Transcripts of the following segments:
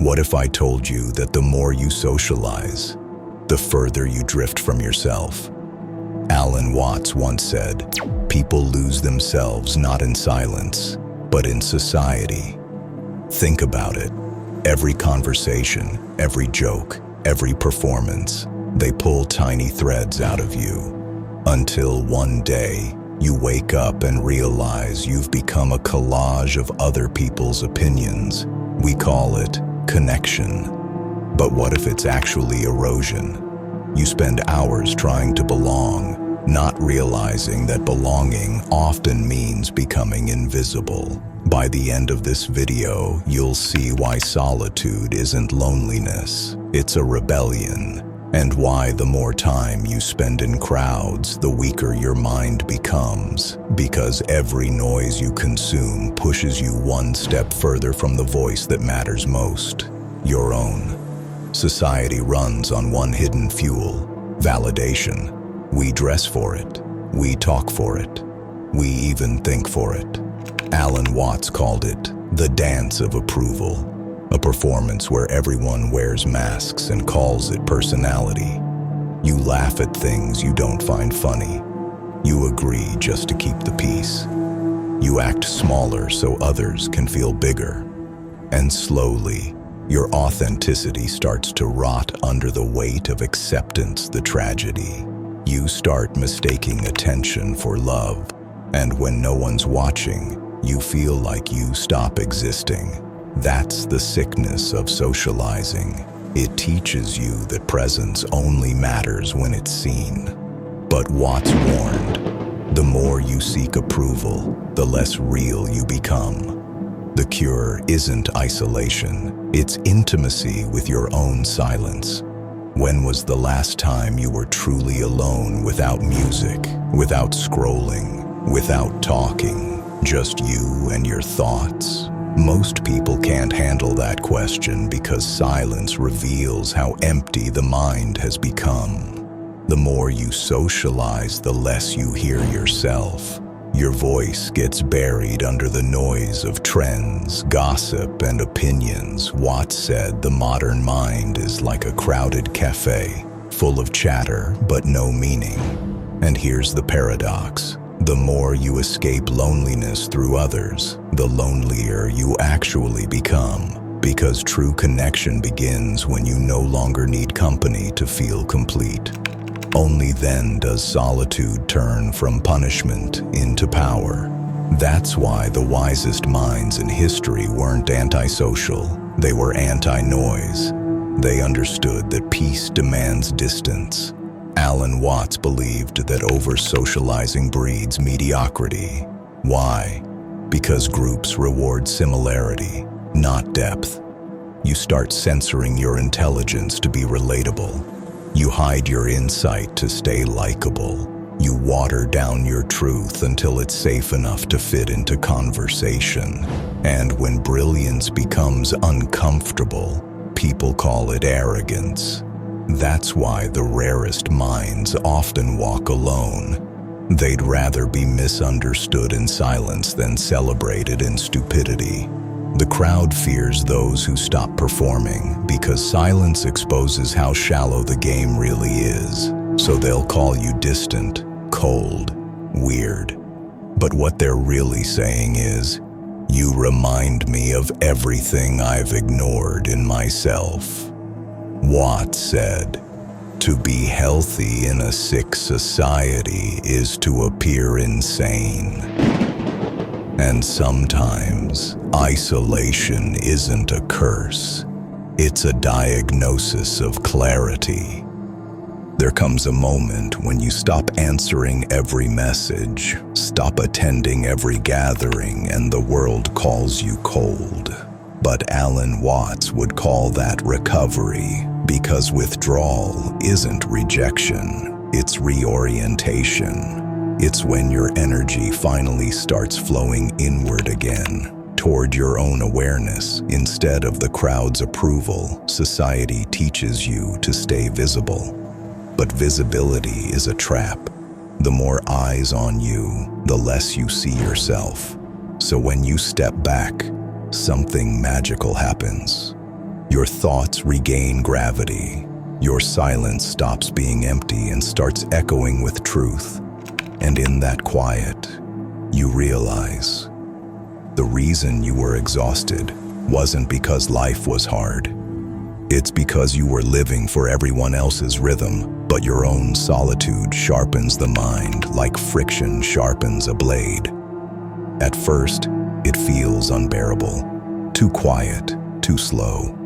What if I told you that the more you socialize, the further you drift from yourself? Alan Watts once said, "People lose themselves not in silence, but in society." Think about it. Every conversation, every joke, every performance, they pull tiny threads out of you. Until one day, you wake up and realize you've become a collage of other people's opinions. We call it connection. But what if it's actually erosion? You spend hours trying to belong, not realizing that belonging often means becoming invisible. By the end of this video, you'll see why solitude isn't loneliness, it's a rebellion, and why the more time you spend in crowds, the weaker your mind becomes, because every noise you consume pushes you one step further from the voice that matters most, your own. Society runs on one hidden fuel: validation. We dress for it, we talk for it, we even think for it. Alan Watts called it the dance of approval, a performance where everyone wears masks and calls it personality. You laugh at things you don't find funny. You agree just to keep the peace. You act smaller so others can feel bigger. And slowly, your authenticity starts to rot under the weight of acceptance, the tragedy. You start mistaking attention for love, and when no one's watching, you feel like you stop existing. That's the sickness of socializing. It teaches you that presence only matters when it's seen. But Watts warned, the more you seek approval, the less real you become. The cure isn't isolation, it's intimacy with your own silence. When was the last time you were truly alone, without music, without scrolling, without talking, just you and your thoughts? Most people can't handle that question because silence reveals how empty the mind has become. The more you socialize, the less you hear yourself. Your voice gets buried under the noise of trends, gossip, and opinions. Watts said the modern mind is like a crowded cafe, full of chatter but no meaning. And here's the paradox. The more you escape loneliness through others, the lonelier you actually become. Because true connection begins when you no longer need company to feel complete. Only then does solitude turn from punishment into power. That's why the wisest minds in history weren't antisocial, they were anti-noise. They understood that peace demands distance. Alan Watts believed that over-socializing breeds mediocrity. Why? Because groups reward similarity, not depth. You start censoring your intelligence to be relatable. You hide your insight to stay likable. You water down your truth until it's safe enough to fit into conversation. And when brilliance becomes uncomfortable, people call it arrogance. That's why the rarest minds often walk alone. They'd rather be misunderstood in silence than celebrated in stupidity. The crowd fears those who stop performing because silence exposes how shallow the game really is. So they'll call you distant, cold, weird. But what they're really saying is, you remind me of everything I've ignored in myself. Watts said, to be healthy in a sick society is to appear insane. And sometimes, isolation isn't a curse. It's a diagnosis of clarity. There comes a moment when you stop answering every message, stop attending every gathering, and the world calls you cold. But Alan Watts would call that recovery, because withdrawal isn't rejection, it's reorientation. It's when your energy finally starts flowing inward again, toward your own awareness. Instead of the crowd's approval, society teaches you to stay visible. But visibility is a trap. The more eyes on you, the less you see yourself. So when you step back, something magical happens. Your thoughts regain gravity. Your silence stops being empty and starts echoing with truth. And in that quiet, you realize the reason you were exhausted wasn't because life was hard. It's because you were living for everyone else's rhythm, but your own solitude sharpens the mind like friction sharpens a blade. At first, it feels unbearable, too quiet, too slow.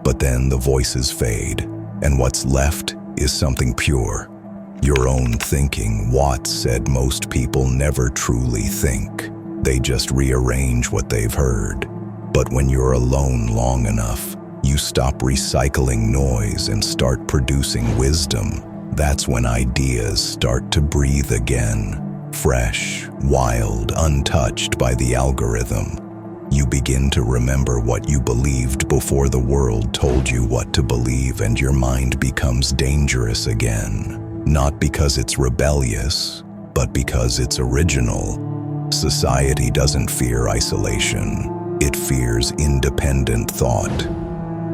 But then the voices fade, and what's left is something pure. Your own thinking. Watts said most people never truly think. They just rearrange what they've heard. But when you're alone long enough, you stop recycling noise and start producing wisdom. That's when ideas start to breathe again, fresh, wild, untouched by the algorithm. You begin to remember what you believed before the world told you what to believe, and your mind becomes dangerous again. Not because it's rebellious, but because it's original. Society doesn't fear isolation. It fears independent thought.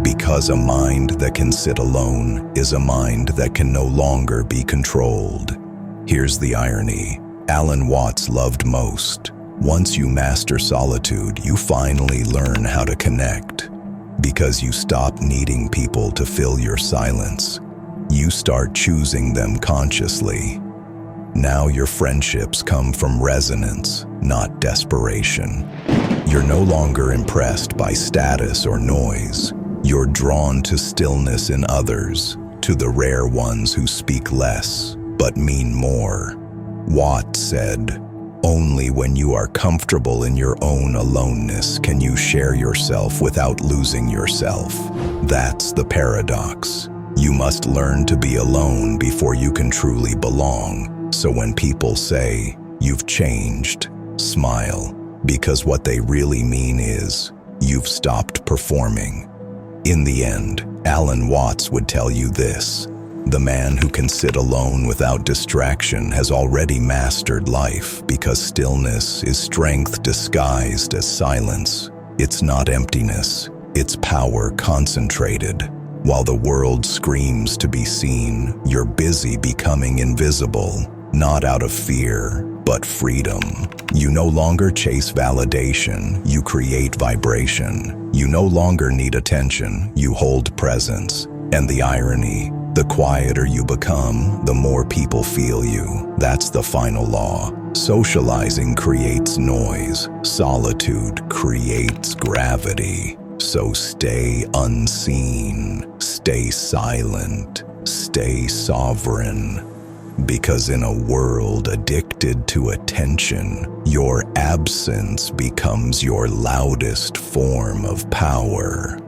Because a mind that can sit alone is a mind that can no longer be controlled. Here's the irony Alan Watts loved most. Once you master solitude, you finally learn how to connect. Because you stop needing people to fill your silence. You start choosing them consciously. Now your friendships come from resonance, not desperation. You're no longer impressed by status or noise. You're drawn to stillness in others, to the rare ones who speak less, but mean more. Watts said, "Only when you are comfortable in your own aloneness can you share yourself without losing yourself." That's the paradox. You must learn to be alone before you can truly belong. So when people say, "You've changed," smile, because what they really mean is, you've stopped performing. In the end, Alan Watts would tell you this: the man who can sit alone without distraction has already mastered life, because stillness is strength disguised as silence. It's not emptiness, it's power concentrated. While the world screams to be seen, you're busy becoming invisible, not out of fear, but freedom. You no longer chase validation, you create vibration. You no longer need attention, you hold presence. And the irony, the quieter you become, the more people feel you. That's the final law. Socializing creates noise. Solitude creates gravity. So stay unseen, stay silent, stay sovereign. Because in a world addicted to attention, your absence becomes your loudest form of power.